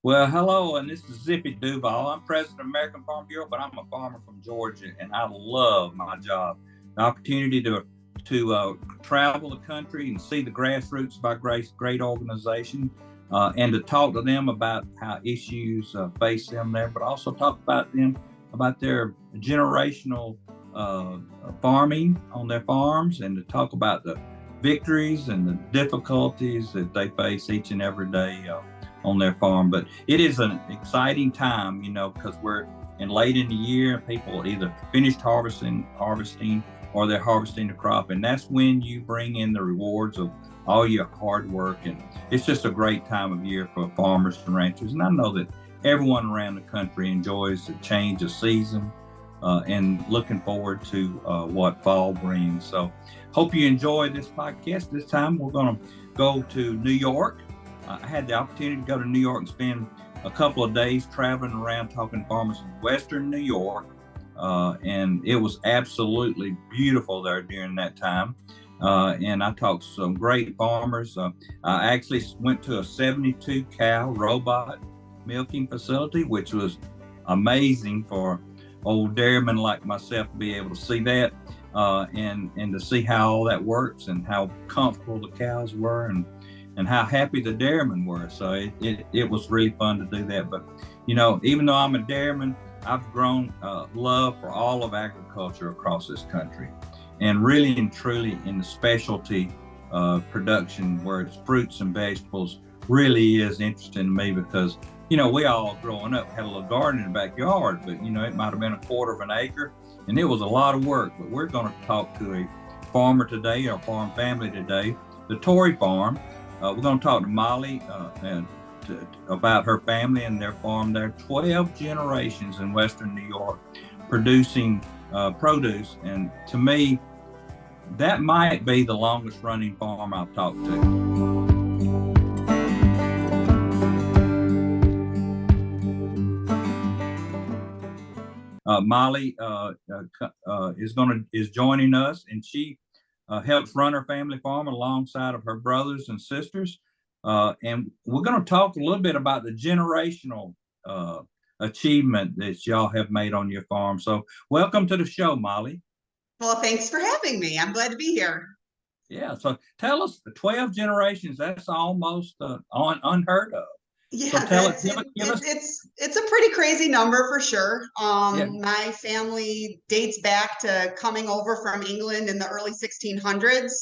Well, hello, and this is Zippy Duvall. I'm president of American Farm Bureau, but I'm a farmer from Georgia, and I love my job. The opportunity to travel the country and see the grassroots of our great organization, and to talk to them about how issues face them there, but also talk about their generational farming on their farms, and to talk about the victories and the difficulties that they face each and every day on their farm. But it is an exciting time, because we're late in the year. People either finished harvesting, or they're harvesting the crop, and that's when you bring in the rewards of all your hard work. And it's just a great time of year for farmers and ranchers. And I know that everyone around the country enjoys the change of season and looking forward to what fall brings. So hope you enjoy this podcast. This time we're going to go to New York. I had the opportunity to go to New York and spend a couple of days traveling around talking to farmers in Western New York. And it was absolutely beautiful there during that time. And I talked to some great farmers. I actually went to a 72 cow robot milking facility, which was amazing for old dairymen like myself to be able to see that, and to see how all that works and how comfortable the cows were, and how happy the dairymen were. So it was really fun to do that. But, even though I'm a dairyman, I've grown love for all of agriculture across this country, and really and truly in the specialty production where it's fruits and vegetables really is interesting to me, because, we all growing up had a little garden in the backyard, but, it might have been a quarter of an acre, and it was a lot of work. But we're going to talk to a farmer today, or farm family today, the Torrey farm. We're going to talk to Molly about her family and their farm. They're 12 generations in Western New York producing produce. And to me, that might be the longest running farm I've talked to. Molly is joining us, and she helps run her family farm alongside of her brothers and sisters. And we're going to talk a little bit about the generational achievement that y'all have made on your farm. So welcome to the show, Molly. Well, thanks for having me. I'm glad to be here. Yeah. So tell us, 12 generations, that's almost unheard of. Yeah, so it's a pretty crazy number for sure. My family dates back to coming over from England in the early 1600s.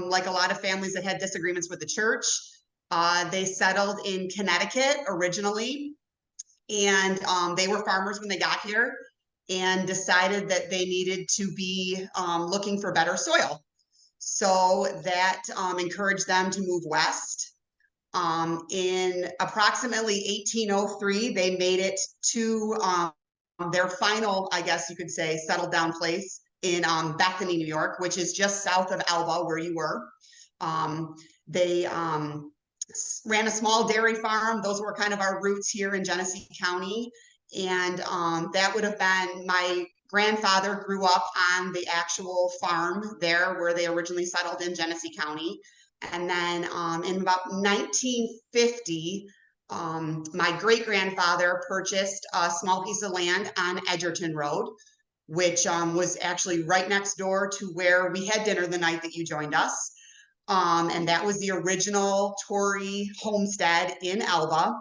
Like a lot of families that had disagreements with the church, they settled in Connecticut originally, and they were farmers when they got here, and decided that they needed to be looking for better soil. So that encouraged them to move west. In approximately 1803, they made it to their final, I guess you could say, settled down place in Bethany, New York, which is just south of Elba, where you were. They ran a small dairy farm. Those were kind of our roots here in Genesee County. And that would have been, my grandfather grew up on the actual farm there where they originally settled in Genesee County. And then in about 1950, my great-grandfather purchased a small piece of land on Edgerton Road, which was actually right next door to where we had dinner the night that you joined us. And that was the original Torrey homestead in Elba.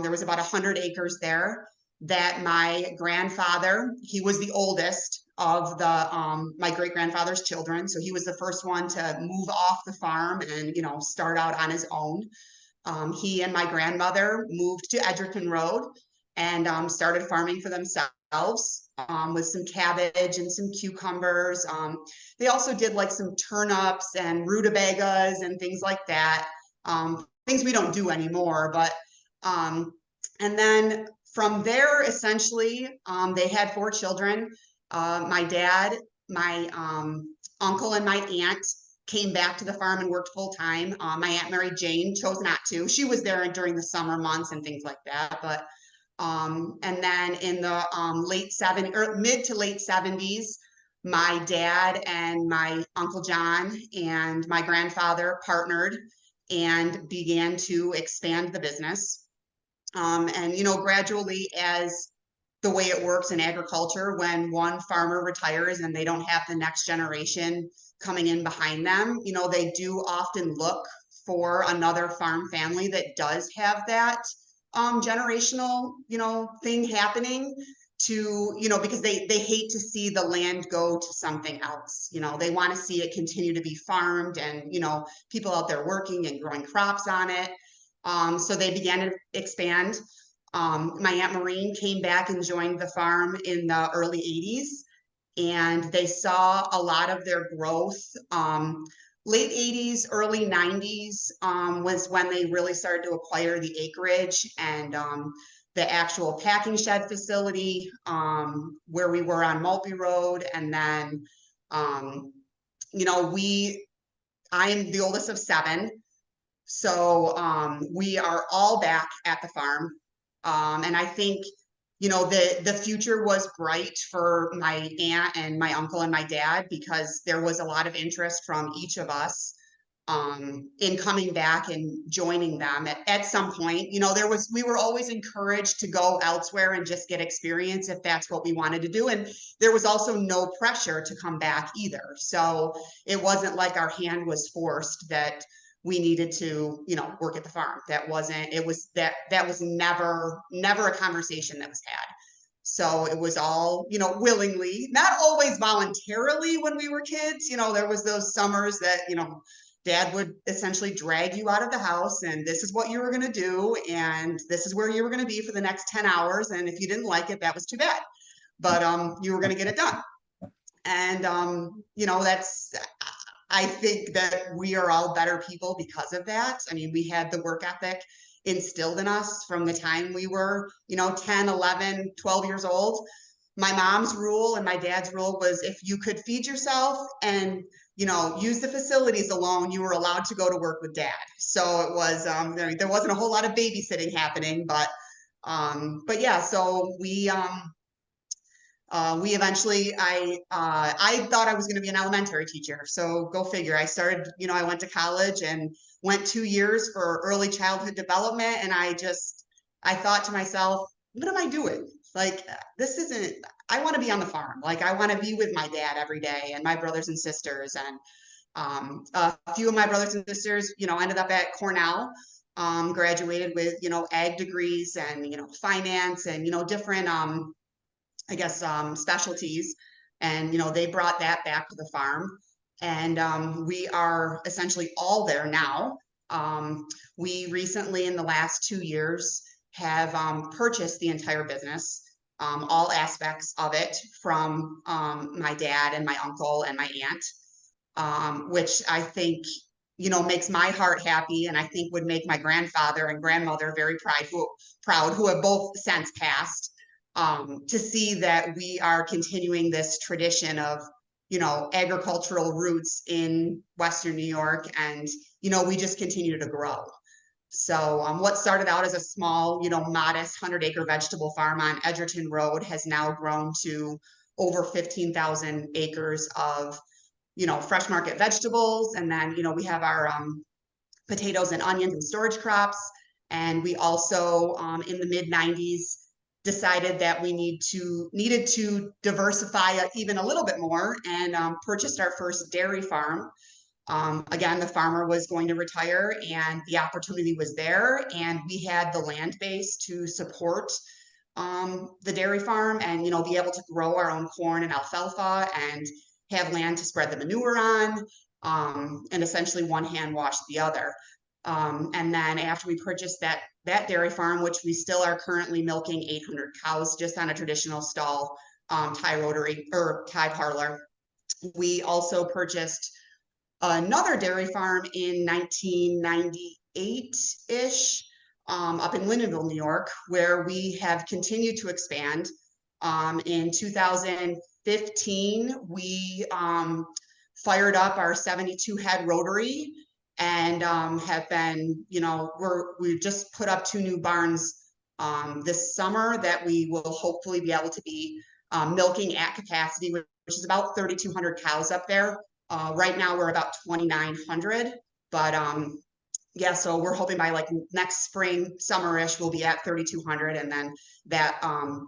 There was about 100 acres there that my grandfather, he was the oldest of the my great-grandfather's children, so he was the first one to move off the farm and start out on his own. He and my grandmother moved to Edgerton Road and started farming for themselves, with some cabbage and some cucumbers. They also did like some turnips and rutabagas and things like that, things we don't do anymore. But and then from there, essentially, they had 4 children. My dad, my uncle, and my aunt came back to the farm and worked full time. My Aunt Mary Jane chose not to. She was there during the summer months and things like that. But and then in the mid to late 70s, my dad and my Uncle John and my grandfather partnered and began to expand the business. And, gradually, as the way it works in agriculture, when one farmer retires and they don't have the next generation coming in behind them, they do often look for another farm family that does have that generational, thing happening to, because they hate to see the land go to something else. They want to see it continue to be farmed and, people out there working and growing crops on it. So they began to expand. My Aunt Maureen came back and joined the farm in the early 80s, and they saw a lot of their growth. Late 80s, early 90s was when they really started to acquire the acreage and the actual packing shed facility where we were on Mulpey Road. And then, I'm the oldest of 7. So we are all back at the farm. And I think, the future was bright for my aunt and my uncle and my dad, because there was a lot of interest from each of us in coming back and joining them at some point. We were always encouraged to go elsewhere and just get experience if that's what we wanted to do. And there was also no pressure to come back either. So it wasn't like our hand was forced that we needed to, work at the farm. That wasn't, it was that was never a conversation that was had. So it was all, willingly, not always voluntarily when we were kids. There was those summers that, Dad would essentially drag you out of the house and this is what you were going to do. And this is where you were going to be for the next 10 hours. And if you didn't like it, that was too bad. But you were going to get it done. And, I think that we are all better people because of that. I mean, we had the work ethic instilled in us from the time we were, 10, 11, 12 years old. My mom's rule and my dad's rule was if you could feed yourself and, use the facilities alone, you were allowed to go to work with Dad. So it was, there wasn't a whole lot of babysitting happening, but yeah, so we eventually, I thought I was going to be an elementary teacher. So go figure. I started, I went to college and went 2 years for early childhood development. And I thought to myself, what am I doing? Like, this isn't, I want to be on the farm. Like, I want to be with my dad every day and my brothers and sisters. And a few of my brothers and sisters, ended up at Cornell, graduated with, ag degrees and, finance and, different, specialties. And, they brought that back to the farm. And we are essentially all there now. We recently, in the last 2 years, have purchased the entire business, all aspects of it from my dad and my uncle and my aunt, which I think, makes my heart happy, and I think would make my grandfather and grandmother very proud, who have both since passed, to see that we are continuing this tradition of, agricultural roots in Western New York, and, we just continue to grow. So what started out as a small, modest 100-acre vegetable farm on Edgerton Road has now grown to over 15,000 acres of, fresh market vegetables. And then, we have our potatoes and onions and storage crops. And we also, in the mid-90s, decided that we needed to diversify even a little bit more, and purchased our first dairy farm. Again, the farmer was going to retire and the opportunity was there, and we had the land base to support the dairy farm and, be able to grow our own corn and alfalfa and have land to spread the manure on, and essentially one hand wash the other. And then after we purchased that dairy farm, which we still are currently milking 800 cows just on a traditional stall, tie rotary or tie parlor, we also purchased another dairy farm in 1998-ish, up in Lindenville, New York, where we have continued to expand. In 2015, we fired up our 72 head rotary, and have been, we just put up 2 new barns this summer that we will hopefully be able to be milking at capacity, which is about 3,200 cows up there. Right now we're about 2,900, but Yeah, so we're hoping by like next spring, summerish, we'll be at 3,200, and then that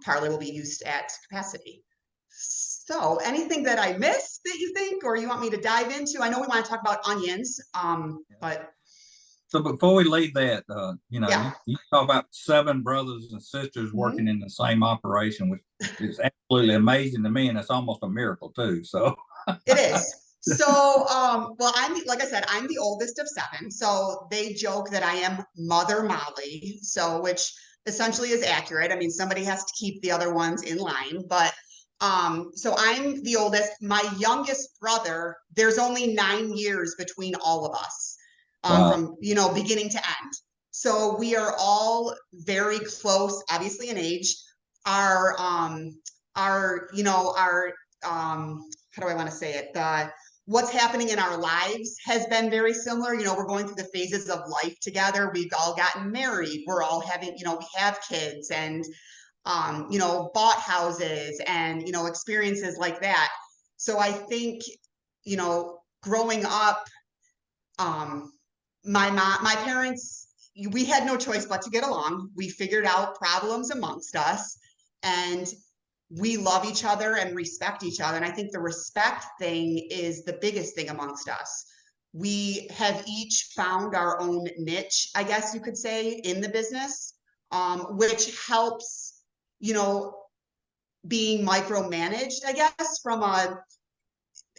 parlay will be used at capacity. So anything that I missed that you think, or you want me to dive into? I know we want to talk about onions, but So before we leave that, yeah. you talk about 7 brothers and sisters working in the same operation, which is absolutely amazing to me, and it's almost a miracle too. So It is. So, well, like I said, I'm the oldest of 7. So they joke that I am Mother Molly. So, which essentially is accurate. I mean, somebody has to keep the other ones in line. But so I'm the oldest. My youngest brother, there's only 9 years between all of us, wow, from beginning to end. So we are all very close, obviously in age. Our how do I want to say it? What's happening in our lives has been very similar. We're going through the phases of life together. We've all gotten married. We're all having, we have kids and, bought houses and, experiences like that. So I think, growing up, my parents, we had no choice but to get along. We figured out problems amongst us, and we love each other and respect each other. And I think the respect thing is the biggest thing amongst us. We have each found our own niche, I guess you could say, in the business, which helps, being micromanaged, I guess,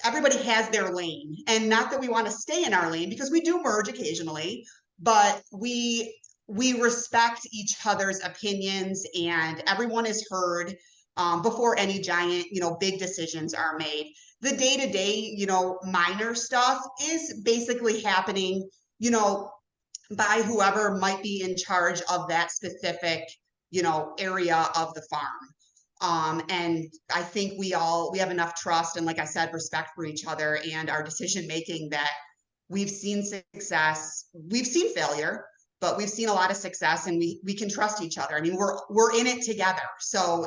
everybody has their lane. And not that we want to stay in our lane, because we do merge occasionally, but we respect each other's opinions, and everyone is heard before any giant, big decisions are made. The day-to-day, minor stuff is basically happening, by whoever might be in charge of that specific, area of the farm. And I think we have enough trust and, like I said, respect for each other and our decision making, that we've seen success, we've seen failure, but we've seen a lot of success, and we can trust each other. I mean, we're in it together. So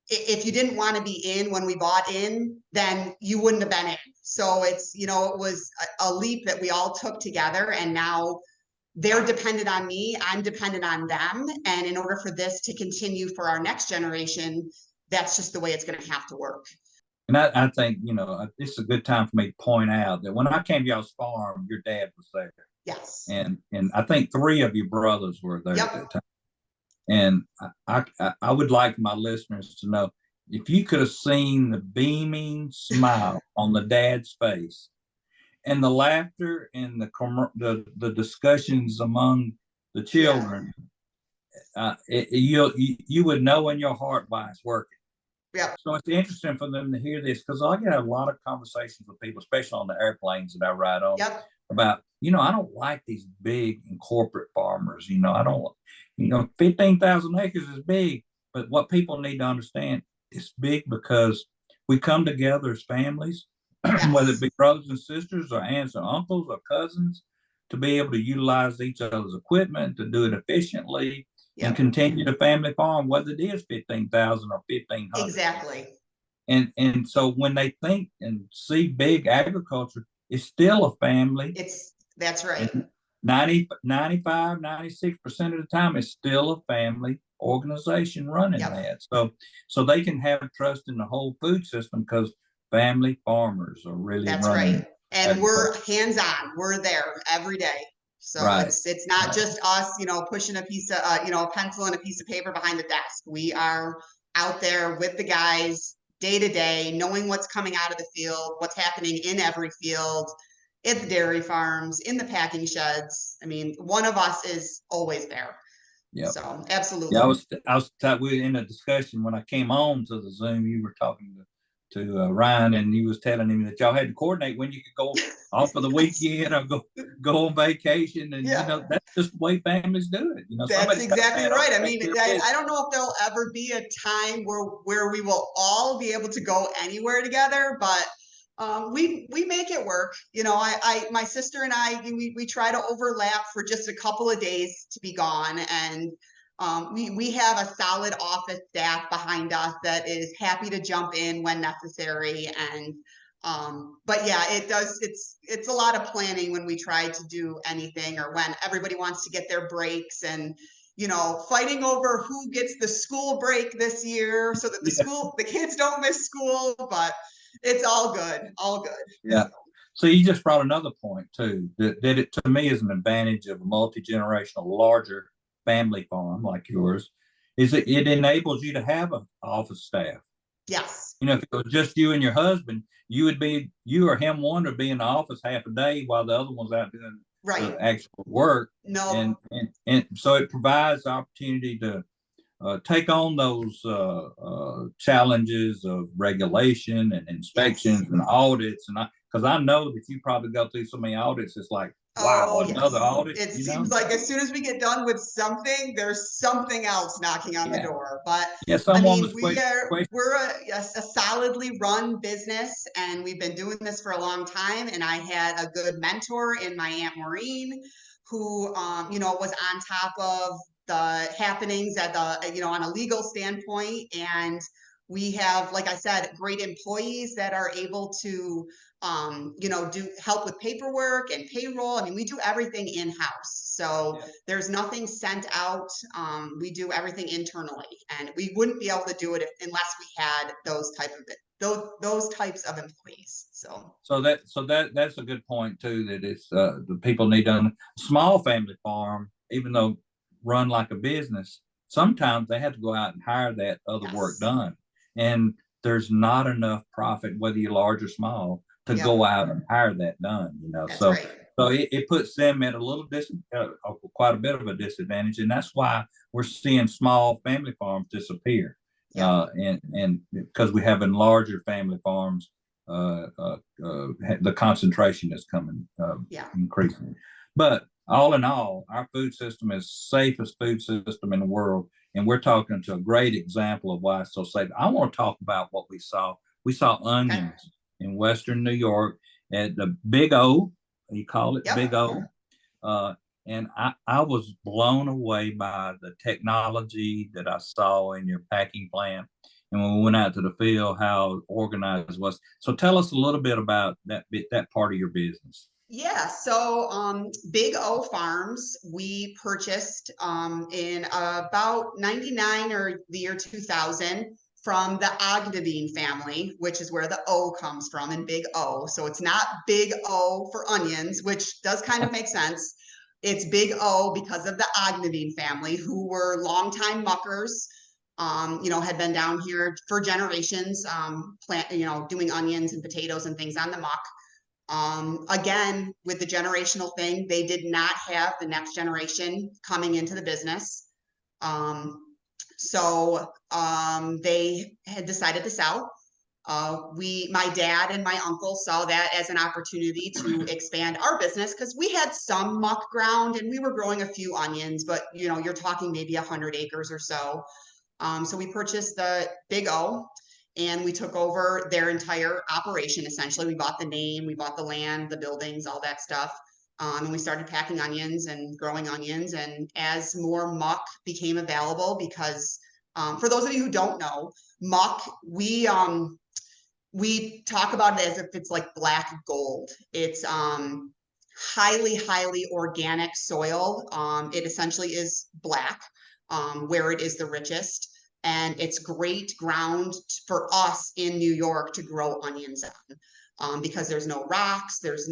if you didn't want to be in when we bought in, then you wouldn't have been in. So it's, it was a leap that we all took together, and now they're dependent on me, I'm dependent on them. And in order for this to continue for our next generation, that's just the way it's going to have to work. and I think this is a good time for me to point out that when I came to y'all's farm, your dad was there. Yes. And I think 3 of your brothers were there Yep. at that time. And I would like my listeners to know, if you could have seen the beaming smile on the dad's face, and the laughter and the discussions among the children, you would know in your heart why it's working. Yeah. So it's interesting for them to hear this, because I get a lot of conversations with people, especially on the airplanes that I ride on, about, I don't like these big and corporate farmers. I don't, 15,000 acres is big, but what people need to understand, it's big because we come together as families, whether it be brothers and sisters or aunts or uncles or cousins, to be able to utilize each other's equipment, to do it efficiently, and continue the family farm, whether it is 15,000 or 1,500. Exactly. And so when they think and see big agriculture, it's still a family. That's right. 95, 96% of the time, it's still a family organization running that. So they can have trust in the whole food system, because family farmers are really running. That's right. And we're hands-on. We're there every day. So it's not just us, pushing a piece of, a pencil and a piece of paper behind the desk. We are out there with the guys day to day, knowing what's coming out of the field, what's happening in every field, at the dairy farms, in the packing sheds. I mean, one of us is always there. Yeah. So absolutely. Yeah, we were in a discussion when I came on to the Zoom. You were talking to Ryan, and he was telling him that y'all had to coordinate when you could go off for the weekend or go on vacation, and that's just the way families do it. That's exactly right. I mean, I don't know if there'll ever be a time where we will all be able to go anywhere together, but we make it work. My sister and I, we try to overlap for just a couple of days to be gone, and we have a solid office staff behind us that is happy to jump in when necessary. And But yeah, it does. It's a lot of planning when we try to do anything, or when everybody wants to get their breaks, and fighting over who gets the school break this year so that the kids don't miss school. But it's all good, all good. Yeah. So you just brought another point too, that it to me is an advantage of a multi-generational, larger family farm like yours, is that it enables you to have an office staff. Yes. If it was just you and your husband, you or him one would be in the office half a day while the other one's out doing the actual work. No. And so it provides the opportunity to take on those challenges of regulation and inspections and audits. And because I know that you probably go through so many audits, it's like, wow, another audit. It seems like as soon as we get done with something, there's something else knocking on the door. But I mean, we're a solidly run business, and we've been doing this for a long time. And I had a good mentor in my Aunt Maureen, who was on top of the happenings at the on a legal standpoint. And we have, like I said, great employees that are able to do help with paperwork and payroll. I mean, we do everything in-house, so there's nothing sent out. We do everything internally, and we wouldn't be able to do it unless we had those types of employees. So that's a good point too, that it's the people need to small family farm, even though run like a business, sometimes they have to go out and hire that other work done, and there's not enough profit, whether you're large or small, to go out and hire that done. So it puts them at a little quite a bit of a disadvantage, and that's why we're seeing small family farms disappear. And because we have in larger family farms, the concentration is coming increasing. But all in all, our food system is safest food system in the world, and we're talking to a great example of why it's so safe. I want to talk about what we saw. We saw onions in Western New York at the Big O. You call it Big O. And I was blown away by the technology that I saw in your packing plant. And when we went out to the field, how organized it was. So tell us a little bit about that part of your business. Yeah, so Big O Farms, we purchased in about 99 or the year 2000 from the Ognadine family, which is where the O comes from in Big O. So it's not Big O for onions, which does kind of make sense. It's Big O because of the Ognadine family, who were longtime muckers, had been down here for generations, doing onions and potatoes and things on the muck. Again, with the generational thing, they did not have the next generation coming into the business. So they had decided to sell. My dad and my uncle saw that as an opportunity to expand our business, because we had some muck ground and we were growing a few onions, but you're talking maybe 100 acres or so. So we purchased the Big O, and we took over their entire operation. Essentially, we bought the name, we bought the land, the buildings, all that stuff. And we started packing onions and growing onions. And as more muck became available, because for those of you who don't know, muck, we talk about it as if it's like black gold. It's highly, highly organic soil. It essentially is black, where it is the richest. And it's great ground for us in New York to grow onions on, because there's no rocks, there's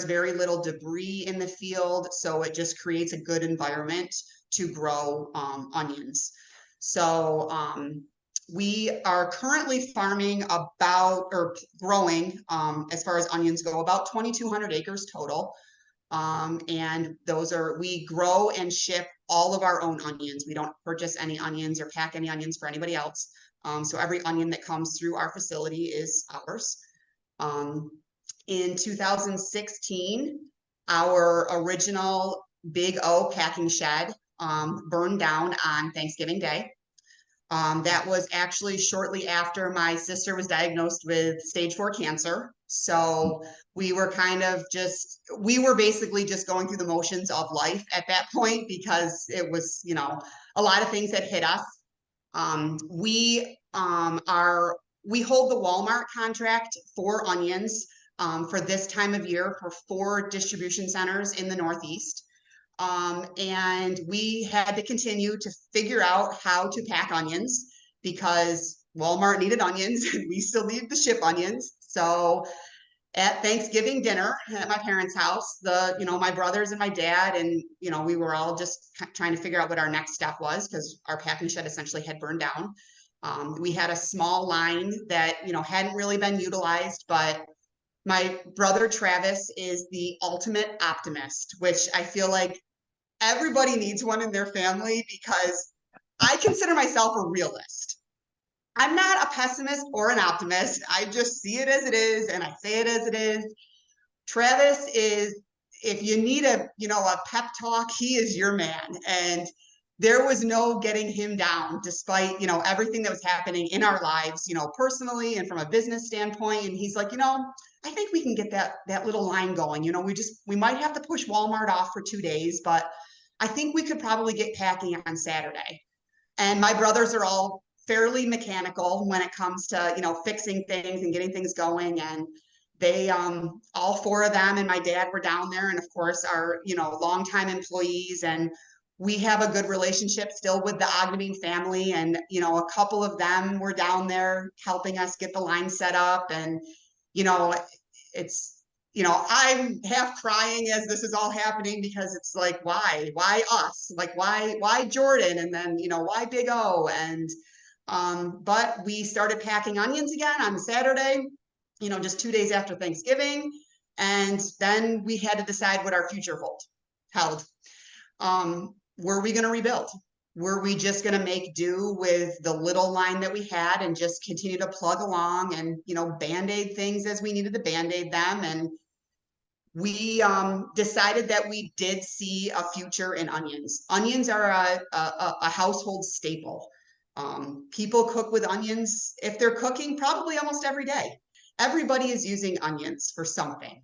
very little debris in the field. So it just creates a good environment to grow onions. So we are currently farming growing, as far as onions go, about 2,200 acres total. And we grow and ship all of our own onions. We don't purchase any onions or pack any onions for anybody else. So every onion that comes through our facility is ours. In 2016, our original Big O packing shed burned down on Thanksgiving Day. That was actually shortly after my sister was diagnosed with stage 4 cancer. So we were basically just going through the motions of life at that point, because it was, a lot of things that hit us. We are we hold the Walmart contract for onions for this time of year for 4 distribution centers in the Northeast. And we had to continue to figure out how to pack onions because Walmart needed onions and we still needed to ship onions. So at Thanksgiving dinner at my parents' house, my brothers and my dad, and, we were all just trying to figure out what our next step was because our packing shed essentially had burned down. We had a small line that, hadn't really been utilized, but my brother Travis is the ultimate optimist, which I feel like everybody needs one in their family because I consider myself a realist. I'm not a pessimist or an optimist. I just see it as it is and I say it as it is. Travis is, if you need a pep talk, he is your man. And there was no getting him down despite, everything that was happening in our lives, personally and from a business standpoint. And he's like, I think we can get that little line going. We might have to push Walmart off for 2 days, but I think we could probably get packing on Saturday. And my brothers are all fairly mechanical when it comes to, fixing things and getting things going. And they, all 4 of them and my dad were down there. And of course our, longtime employees, and we have a good relationship still with the Ogdenine family. And, a couple of them were down there helping us get the line set up. And, it's, I'm half crying as this is all happening because it's like, why us? Like, why Jordan? And then, why Big O? And, but we started packing onions again on Saturday, just 2 days after Thanksgiving. And then we had to decide what our future held. Were we going to rebuild? Were we just going to make do with the little line that we had and just continue to plug along and, Band-Aid things as we needed to Band-Aid them? And we decided that we did see a future in onions. Onions are a household staple. People cook with onions. If they're cooking, probably almost every day. Everybody is using onions for something.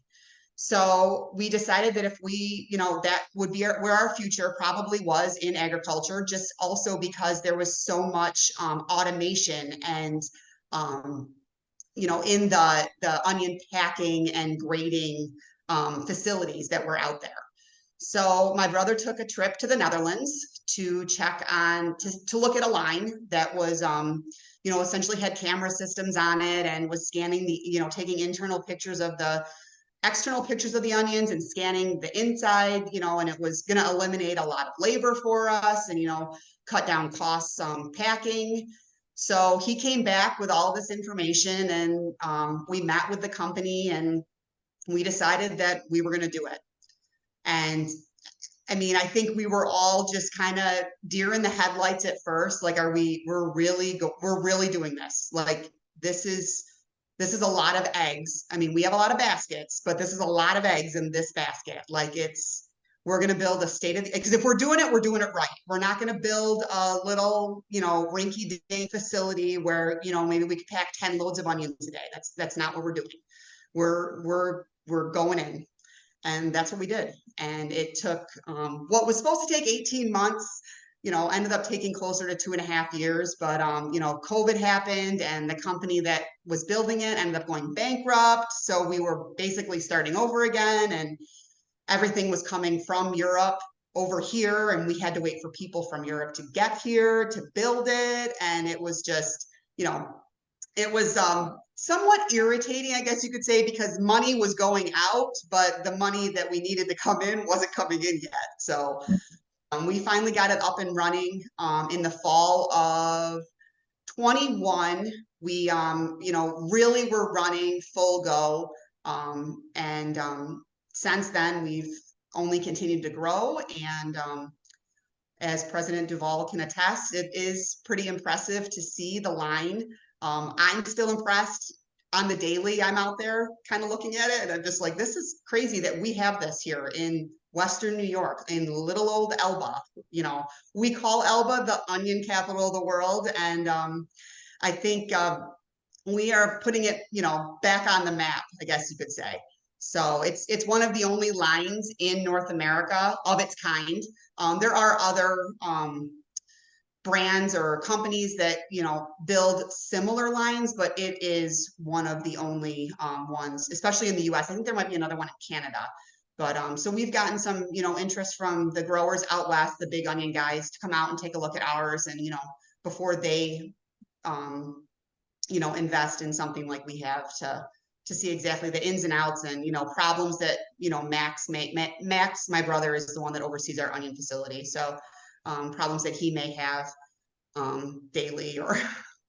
So we decided that if we, that would be where our future probably was in agriculture, just also because there was so much automation and, in the onion packing and grading facilities that were out there. So my brother took a trip to the Netherlands to check on, to look at a line that was, essentially had camera systems on it and was scanning the, taking internal pictures of the external pictures of the onions and scanning the inside, and it was going to eliminate a lot of labor for us and, cut down costs packing. So he came back with all this information and we met with the company and we decided that we were going to do it. And I mean, I think we were all just kind of deer in the headlights at first. Like, we're really doing this. Like, this is a lot of eggs. I mean, we have a lot of baskets, but this is a lot of eggs in this basket. Like, we're going to build a because if we're doing it right. We're not going to build a little, rinky dink facility where, maybe we could pack 10 loads of onions a day. That's not what we're doing. We're going in. And that's what we did. And it took what was supposed to take 18 months, ended up taking closer to 2.5 years. But, COVID happened and the company that was building it ended up going bankrupt. So we were basically starting over again and everything was coming from Europe over here. And we had to wait for people from Europe to get here to build it. And it was just, it was somewhat irritating, I guess you could say, because money was going out, but the money that we needed to come in wasn't coming in yet. So we finally got it up and running in the fall of 21. We, really were running full go. And since then, we've only continued to grow. And as President Duvall can attest, it is pretty impressive to see the line. I'm still impressed on the daily. I'm out there kind of looking at it and I'm just like, this is crazy that we have this here in Western New York, in little old Elba. We call Elba the onion capital of the world. And I think we are putting it, back on the map, I guess you could say. So it's one of the only lines in North America of its kind. There are other brands or companies that, build similar lines, but it is one of the only ones, especially in the US. I think there might be another one in Canada. But so we've gotten some, interest from the growers out west, the big onion guys, to come out and take a look at ours, and, before they, invest in something like we have, to see exactly the ins and outs and, problems that, Max, my brother, is the one that oversees our onion facility. So problems that he may have daily,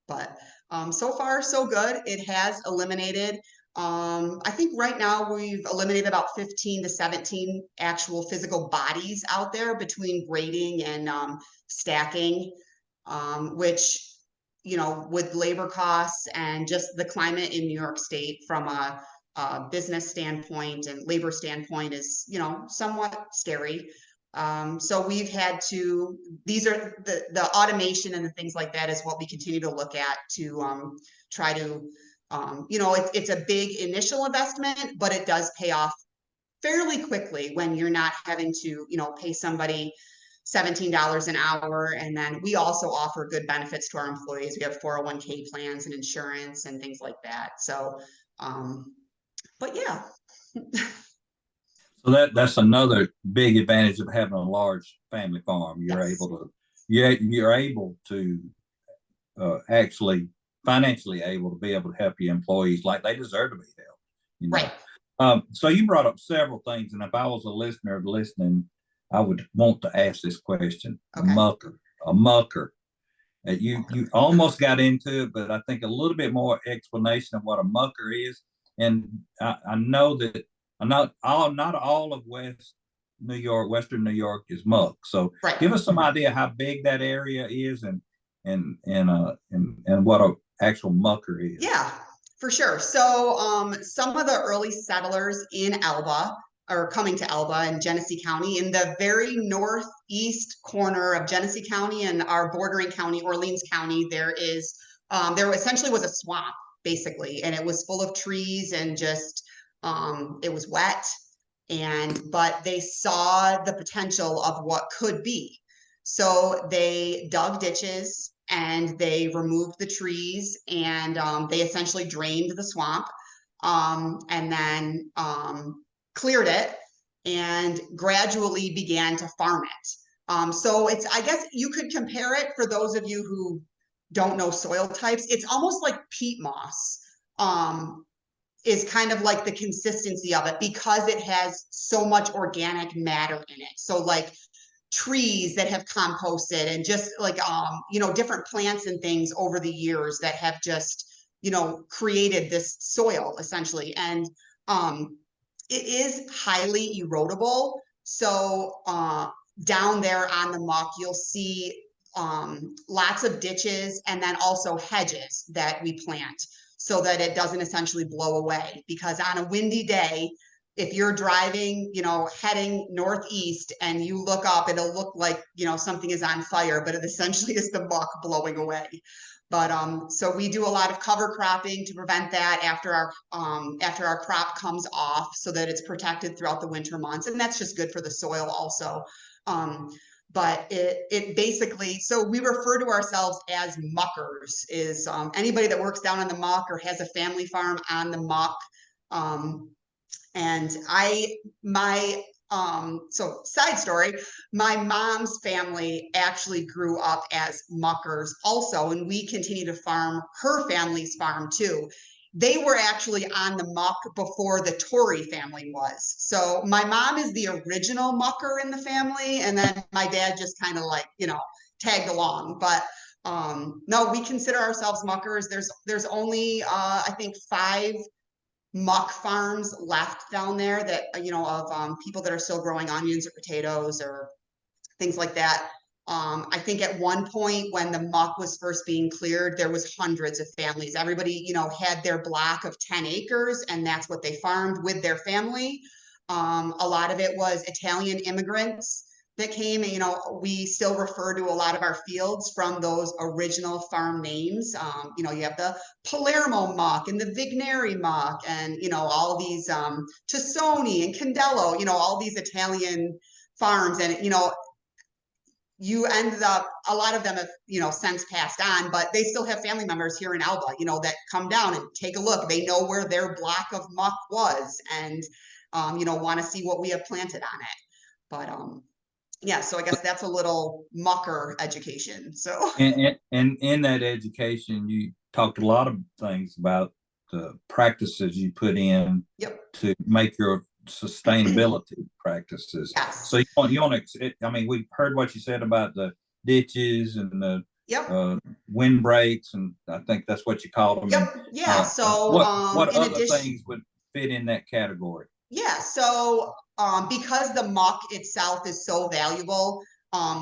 but so far so good. It has eliminated, I think right now we've eliminated about 15 to 17 actual physical bodies out there between grading and stacking, which, with labor costs and just the climate in New York State from a business standpoint and labor standpoint is, somewhat scary. So we've had to, these are the automation and the things like that is what we continue to look at to try to, it's a big initial investment, but it does pay off fairly quickly when you're not having to, pay somebody $17 an hour. And then we also offer good benefits to our employees. We have 401k plans and insurance and things like that. So, but yeah. So that's another big advantage of having a large family farm. You're able to actually financially able to be able to help your employees like they deserve to be helped. Right. So you brought up several things, and if I was a listener listening, I would want to ask this question. Okay. A mucker. You almost got into it, but I think a little bit more explanation of what a mucker is. And I know that not all of Western New York is muck. So right. Give us some idea how big that area is and what an actual mucker is. Yeah, for sure. So some of the early settlers in Elba are coming to Elba in Genesee County. In the very northeast corner of Genesee County and our bordering county, Orleans County, there essentially was a swamp, basically, and it was full of trees and just it was wet, but they saw the potential of what could be. So they dug ditches and they removed the trees, and they essentially drained the swamp, and then cleared it and gradually began to farm it. So I guess you could compare it, for those of you who don't know soil types, it's almost like peat moss. Is kind of like the consistency of it, because it has so much organic matter in it. So like trees that have composted, and just like, different plants and things over the years that have just, created this soil essentially. And it is highly erodible. So down there on the muck, you'll see lots of ditches, and then also hedges that we plant, so that it doesn't essentially blow away. Because on a windy day, if you're driving, heading northeast, and you look up, it'll look like, something is on fire, but it essentially is the muck blowing away. But so we do a lot of cover cropping to prevent that after our crop comes off, so that it's protected throughout the winter months, and that's just good for the soil also. But it basically, so we refer to ourselves as muckers, is anybody that works down on the muck or has a family farm on the muck. And so side story, my mom's family actually grew up as muckers also, and we continue to farm her family's farm too. They were actually on the muck before the Torrey family was. So my mom is the original mucker in the family, and then my dad just kind of like, tagged along. But no, we consider ourselves muckers. There's only I think 5 muck farms left down there that, of people that are still growing onions or potatoes or things like that. I think at one point when the muck was first being cleared, there was hundreds of families. Everybody, had their block of 10 acres, and that's what they farmed with their family. A lot of it was Italian immigrants that came. We still refer to a lot of our fields from those original farm names. You have the Palermo muck and the Vigneri muck, and all these Tassoni and Candello, all these Italian farms. And you end up, a lot of them have, since passed on, but they still have family members here in Elba, that come down and take a look. They know where their block of muck was, and, want to see what we have planted on it. But, yeah, so I guess that's a little Mucker education. So, and in that education, you talked a lot of things about the practices you put in to make your sustainability practices. Yes. So you want to, I mean, we heard what you said about the ditches and the wind breaks, and I think that's what you called them. Yep. And, yeah. So what other things would fit in that category? Yeah. So because the muck itself is so valuable,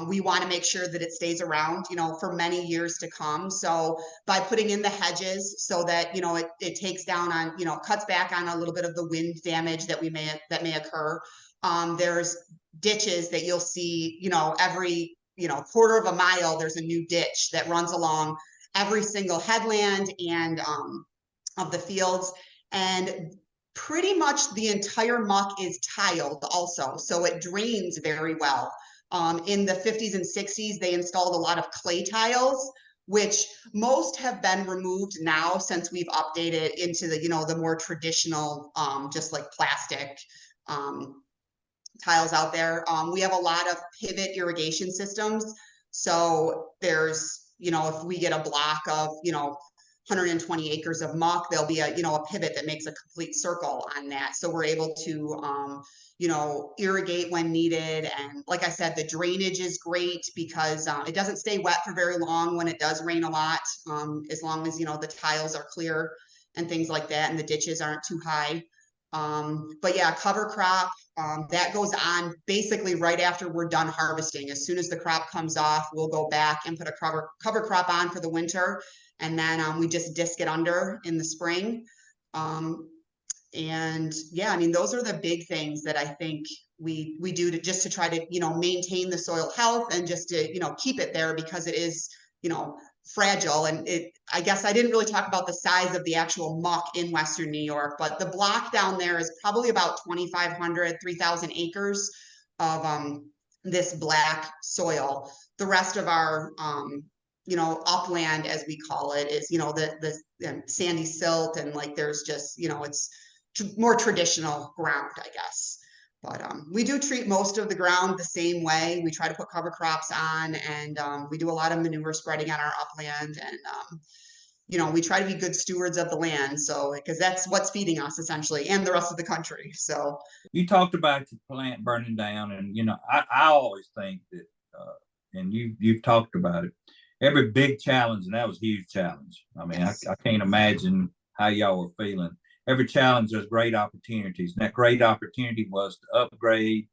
we want to make sure that it stays around, for many years to come. So by putting in the hedges so that, it takes down on, cuts back on a little bit of the wind damage that may occur. There's ditches that you'll see, every, quarter of a mile, there's a new ditch that runs along every single headland and of the fields. And pretty much the entire muck is tiled also, so it drains very well. In the 50s and 60s, they installed a lot of clay tiles, which most have been removed now since we've updated into the, the more traditional, just like plastic tiles out there. We have a lot of pivot irrigation systems. So there's, if we get a block of, 120 acres of muck, there'll be a, a pivot that makes a complete circle on that. So we're able to, irrigate when needed. And like I said, the drainage is great because it doesn't stay wet for very long when it does rain a lot, as long as, the tiles are clear and things like that, and the ditches aren't too high. But yeah, cover crop, that goes on basically right after we're done harvesting. As soon as the crop comes off, we'll go back and put a cover crop on for the winter. And then we just disc it under in the spring. And yeah, I mean, those are the big things that I think we do to try to, maintain the soil health and just to, keep it there, because it is, fragile. And I guess I didn't really talk about the size of the actual muck in Western New York, but the block down there is probably about 2,500, 3,000 acres of this black soil. The rest of our, upland, as we call it, is, the sandy silt, and like there's just, it's more traditional ground, I guess. But we do treat most of the ground the same way. We try to put cover crops on, and we do a lot of manure spreading on our upland, and we try to be good stewards of the land. So because that's what's feeding us essentially, and the rest of the country. So you talked about your plant burning down, and I always think that, and you've talked about it. Every big challenge, and that was a huge challenge. I mean, yes. I can't imagine how y'all were feeling. Every challenge, there's great opportunities. And that great opportunity was to upgrade,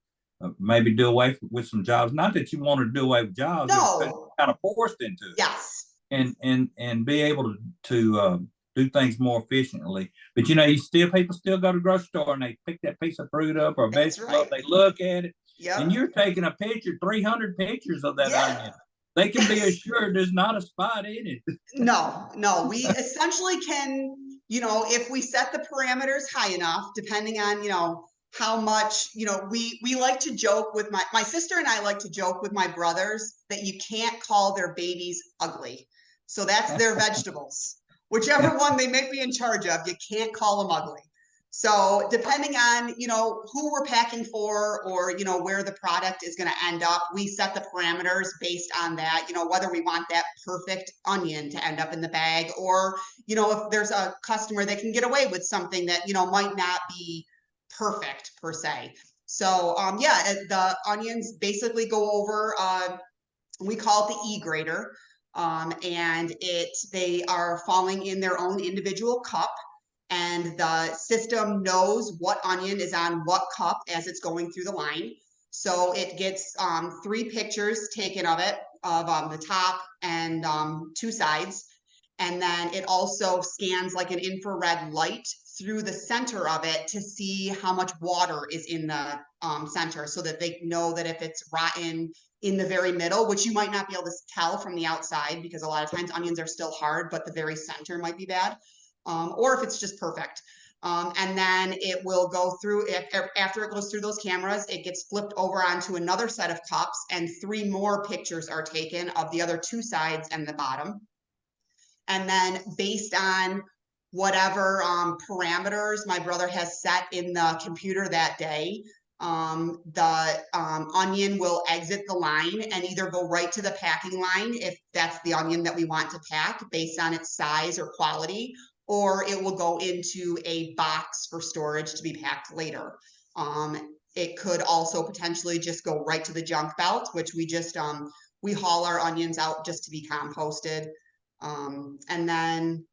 maybe do away with some jobs. Not that you wanted to do away with jobs, no. Kind of forced into it. Yes. And be able to do things more efficiently. But people still go to the grocery store and they pick that piece of fruit up or vegetable up, they look at it, and you're taking a picture, 300 pictures of that onion. They can be assured there's not a spot in it. No, we essentially can, if we set the parameters high enough, depending on, how much, we like to joke with my sister, and I like to joke with my brothers that you can't call their babies ugly. So that's their vegetables. Whichever one they may be in charge of, you can't call them ugly. So depending on, who we're packing for, or, where the product is going to end up, we set the parameters based on that, whether we want that perfect onion to end up in the bag, or, if there's a customer that can get away with something that, might not be perfect per se. So, the onions basically go over, we call it the E-grader, and they are falling in their own individual cup. And the system knows what onion is on what cup as it's going through the line. So it gets 3 pictures taken of it, of the top and 2 sides. And then it also scans like an infrared light through the center of it to see how much water is in the center, so that they know that if it's rotten in the very middle, which you might not be able to tell from the outside, because a lot of times onions are still hard, but the very center might be bad. Or if it's just perfect. And then it will go through, after it goes through those cameras, it gets flipped over onto another set of cups, and 3 more pictures are taken of the other 2 sides and the bottom. And then based on whatever parameters my brother has set in the computer that day, the onion will exit the line and either go right to the packing line if that's the onion that we want to pack based on its size or quality, or it will go into a box for storage to be packed later. It could also potentially just go right to the junk belt, which we just we haul our onions out just to be composted. And then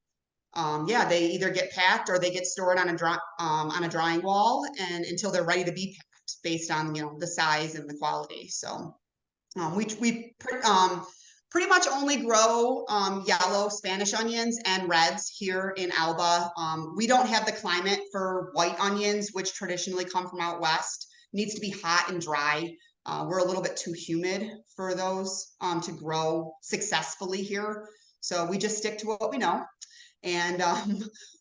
yeah, they either get packed or they get stored on a drying wall and until they're ready to be packed based on, you know, the size and the quality. So we pretty much only grow yellow Spanish onions and reds here in Elba. We don't have the climate for white onions, which traditionally come from out west. It needs to be hot and dry. We're a little bit too humid for those to grow successfully here. So we just stick to what we know. And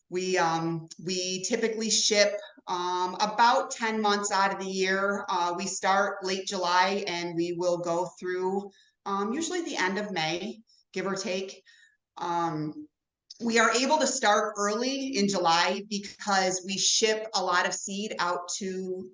we typically ship about 10 months out of the year. We start late July and we will go through usually the end of May, give or take. We are able to start early in July because we ship a lot of seed out to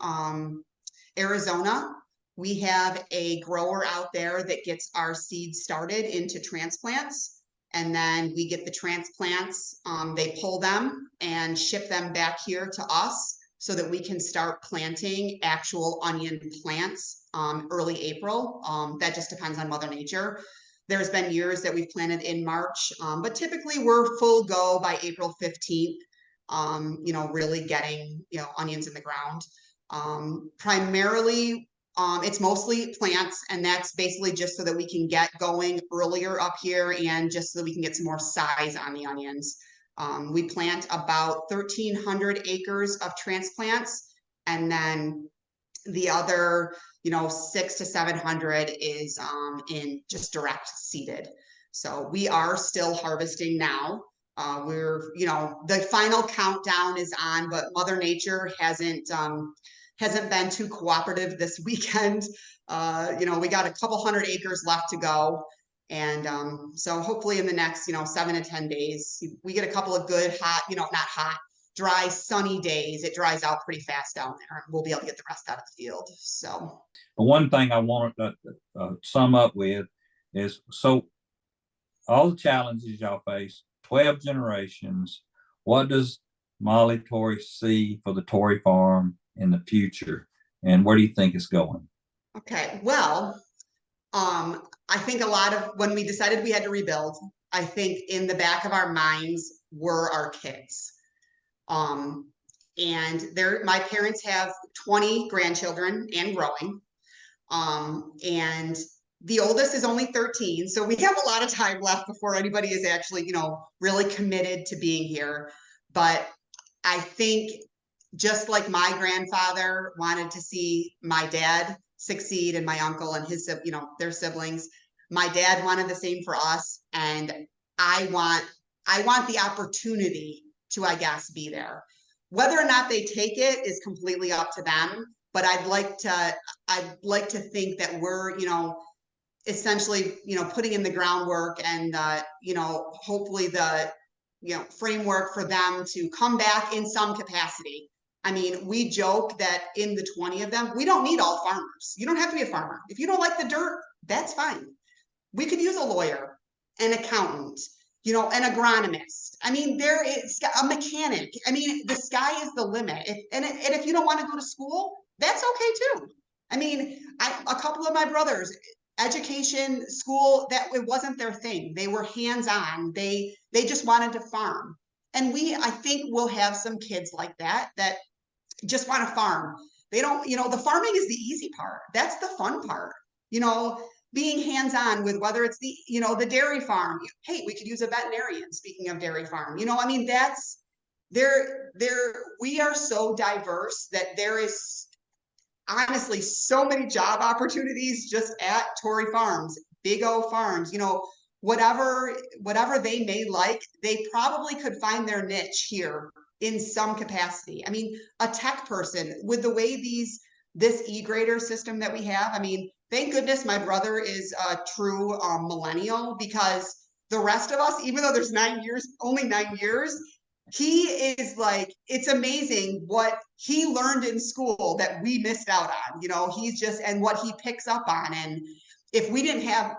Arizona. We have a grower out there that gets our seed started into transplants. And then we get the transplants, they pull them and ship them back here to us so that we can start planting actual onion plants early April. That just depends on Mother Nature. There's been years that we've planted in March, but typically we're full go by April 15th, you know, really getting, you know, onions in the ground. Primarily, it's mostly plants, and that's basically just so that we can get going earlier up here and just so that we can get some more size on the onions. We plant about 1,300 acres of transplants, and then the other, you know, 600 to 700 is in just direct seeded. So we are still harvesting now. We're, you know, the final countdown is on, but Mother Nature hasn't been too cooperative this weekend. You know, we got a couple hundred acres left to go. And so hopefully in the next, you know, 7 to 10 days, we get a couple of good hot, you know, not hot, dry, sunny days. It dries out pretty fast down there. And we'll be able to get the rest out of the field. So the one thing I want to sum up with is, so all the challenges y'all face, 12 generations, what does Molly Torrey see for the Torrey farm in the future, and where do you think it's going? Okay, well, I think a lot of when we decided we had to rebuild, I think in the back of our minds were our kids. And my parents have 20 grandchildren and growing. And the oldest is only 13, so we have a lot of time left before anybody is actually, you know, really committed to being here. But I think just like my grandfather wanted to see my dad succeed and my uncle and his, you know, their siblings, my dad wanted the same for us. And I want the opportunity to, I guess, be there. Whether or not they take it is completely up to them. But I'd like to think that we're, you know, essentially, you know, putting in the groundwork and, you know, hopefully the, you know, framework for them to come back in some capacity. I mean, we joke that in the 20 of them, we don't need all farmers. You don't have to be a farmer. If you don't like the dirt, that's fine. We could use a lawyer, an accountant, you know, an agronomist. I mean, there is a mechanic. I mean, the sky is the limit. And if you don't want to go to school, that's okay too. I mean, a couple of my brothers, education, school, that it wasn't their thing. They were hands-on. They just wanted to farm. And I think we'll have some kids like that just want to farm. They don't, you know, the farming is the easy part. That's the fun part. You know, being hands-on with whether it's the, you know, the dairy farm. Hey, we could use a veterinarian, speaking of dairy farm. You know, I mean, that's, we are so diverse that there is honestly so many job opportunities just at Torrey Farms, Big O Farms, you know, whatever they may like, they probably could find their niche here in some capacity. I mean, a tech person with the way this e-grader system that we have. I mean, thank goodness my brother is a true millennial, because the rest of us, even though there's 9 years, only 9 years, he is like, it's amazing what he learned in school that we missed out on. You know, he's just, and what he picks up on. And if we didn't have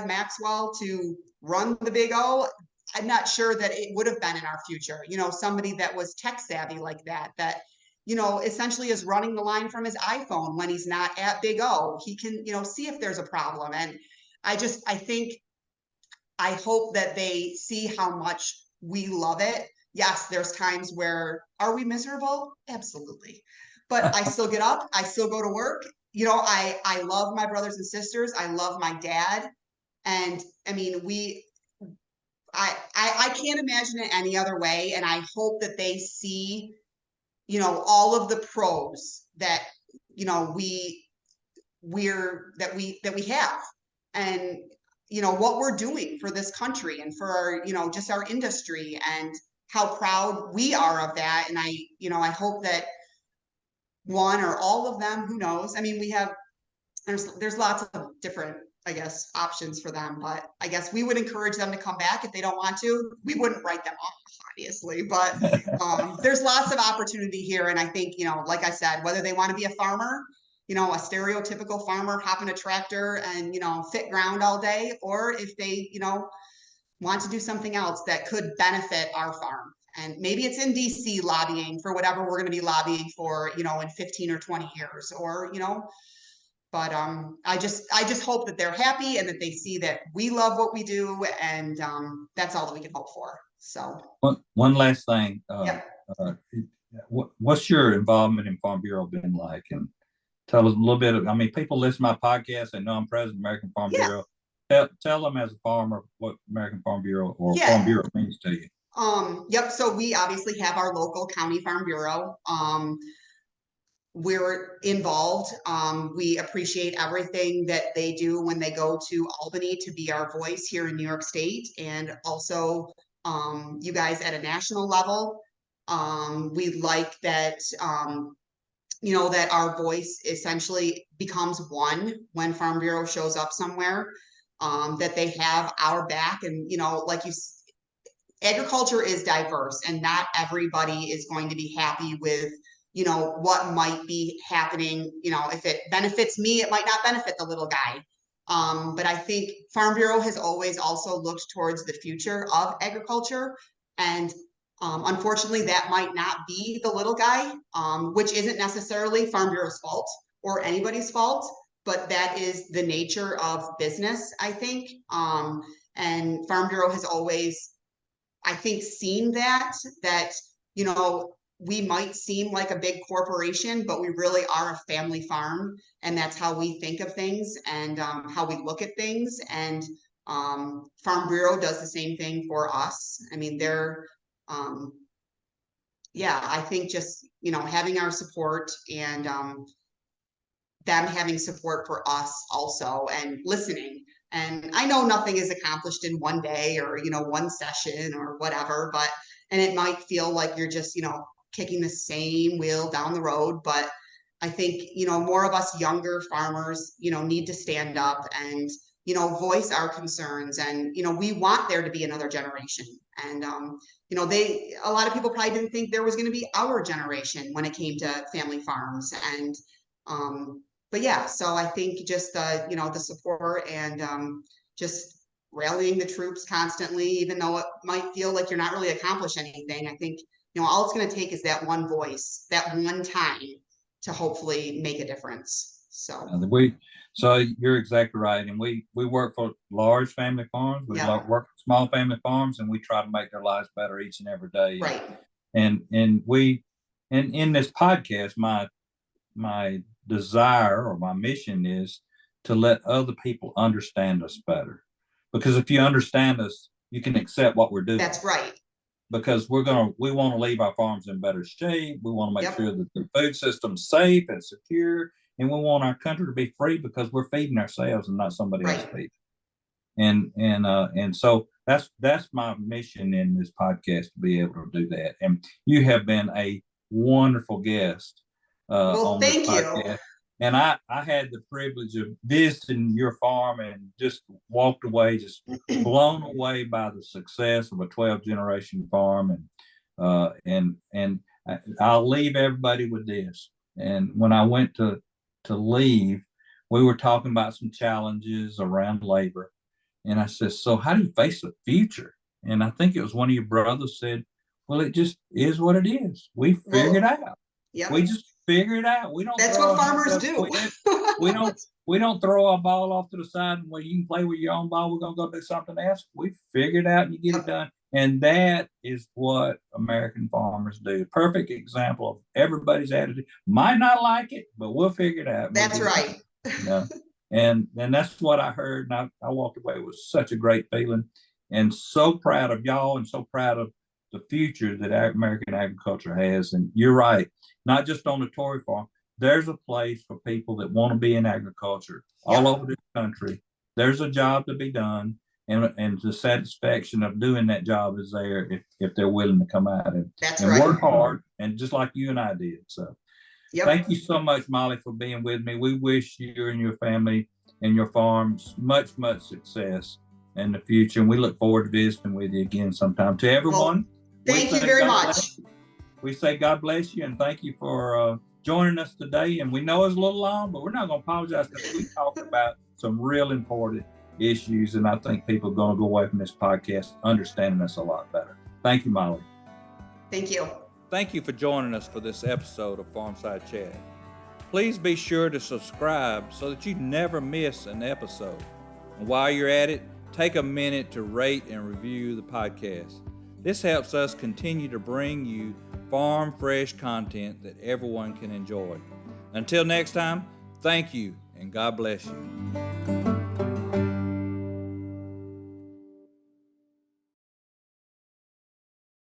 Maxwell to run the Big O, I'm not sure that it would have been in our future. You know, somebody that was tech savvy like that, you know, essentially is running the line from his iPhone when he's not at Big O. He can, you know, see if there's a problem. And I hope that they see how much we love it. Yes, there's times where, are we miserable? Absolutely. But I still get up, I still go to work. You know, I love my brothers and sisters. I love my dad. And I mean, I can't imagine it any other way. And I hope that they see, you know, all of the pros that, you know, we have, and, you know, what we're doing for this country and for our, you know, just our industry, and how proud we are of that. And I hope that one or all of them, who knows? I mean, there's lots of different, I guess, options for them, but I guess we would encourage them to come back if they don't want to. We wouldn't write them off, obviously, but there's lots of opportunity here. And I think, you know, like I said, whether they want to be a farmer, you know, a stereotypical farmer, hopping a tractor and, you know, fit ground all day, or if they, you know, want to do something else that could benefit our farm. And maybe it's in DC lobbying for whatever we're going to be lobbying for, you know, in 15 or 20 years, or, you know, but I just hope that they're happy and that they see that we love what we do, and that's all that we can hope for. So one last thing. Yeah. What's your involvement in Farm Bureau been like? And tell us a little bit I mean, people listen to my podcast and know I'm president of American Farm Bureau. Tell them as a farmer what American Farm Bureau or Farm Bureau means to you. Yep. So we obviously have our local county farm bureau. We're involved. We appreciate everything that they do when they go to Albany to be our voice here in New York State, and also you guys at a national level. We like that, you know, that our voice essentially becomes one when Farm Bureau shows up somewhere, that they have our back. And, you know, like agriculture is diverse, and not everybody is going to be happy with, you know, what might be happening. You know, if it benefits me, it might not benefit the little guy. But I think Farm Bureau has always also looked towards the future of agriculture. And unfortunately, that might not be the little guy, which isn't necessarily Farm Bureau's fault or anybody's fault, but that is the nature of business, I think. And Farm Bureau has always, I think, seen that, you know, we might seem like a big corporation, but we really are a family farm. And that's how we think of things, and how we look at things. And Farm Bureau does the same thing for us. I mean, they're, yeah, I think just, you know, having our support, and them having support for us also, and listening. And I know nothing is accomplished in one day, or, you know, one session or whatever, and it might feel like you're just, you know, kicking the same wheel down the road. But I think, you know, more of us younger farmers, you know, need to stand up and, you know, voice our concerns. And, you know, we want there to be another generation. And, you know, a lot of people probably didn't think there was going to be our generation when it came to family farms. And, but yeah, so I think just the, you know, the support, and just rallying the troops constantly, even though it might feel like you're not really accomplishing anything. I think, you know, all it's going to take is that one voice, that one time, to hopefully make a difference. So so you're exactly right. And we work for large family farms. We work for small family farms, and we try to make their lives better each and every day. Right. And in this podcast, my desire or my mission is to let other people understand us better. Because if you understand us, you can accept what we're doing. That's right. Because we want to leave our farms in better shape. We want to make sure that the food system's safe and secure, and we want our country to be free, because we're feeding ourselves and not somebody else feeding. And so that's my mission in this podcast, to be able to do that. And you have been a wonderful guest on this podcast. And I had the privilege of visiting your farm and just walked away, just blown away by the success of a 12-generation farm. And I'll leave everybody with this. And when I went to leave, we were talking about some challenges around labor. And I said, so how do you face the future? And I think it was one of your brothers said, well, it just is what it is. We figured it out. Yep. We just figure it out. We don't. That's what farmers do. We don't throw a ball off to the side and, well, you can play with your own ball. We're gonna go do something else. We figure it out and you get it done. And that is what American farmers do. Perfect example of everybody's attitude. Might not like it, but we'll figure it out. That's right. And that's what I heard. And I walked away with such a great feeling, and so proud of y'all, and so proud of the future that American agriculture has. And you're right, not just on the Torrey farm. There's a place for people that want to be in agriculture all over this country. There's a job to be done, and the satisfaction of doing that job is there if they're willing to come out and work hard, and just like you and I did. So thank you so much, Molly, for being with me. We wish you and your family and your farms much success in the future, and we look forward to visiting with you again sometime. To everyone, thank you very much. We say God bless you, and thank you for joining us today. And we know it's a little long, but we're not going to apologize, because we talked about some real important issues, and I think people are going to go away from this podcast understanding us a lot better. Thank you, Molly. Thank you. Thank you for joining us for this episode of Farmside Chat. Please be sure to subscribe so that you never miss an episode. And while you're at it, take a minute to rate and review the podcast. This helps us continue to bring you farm fresh content that everyone can enjoy. Until next time, thank you and God bless you.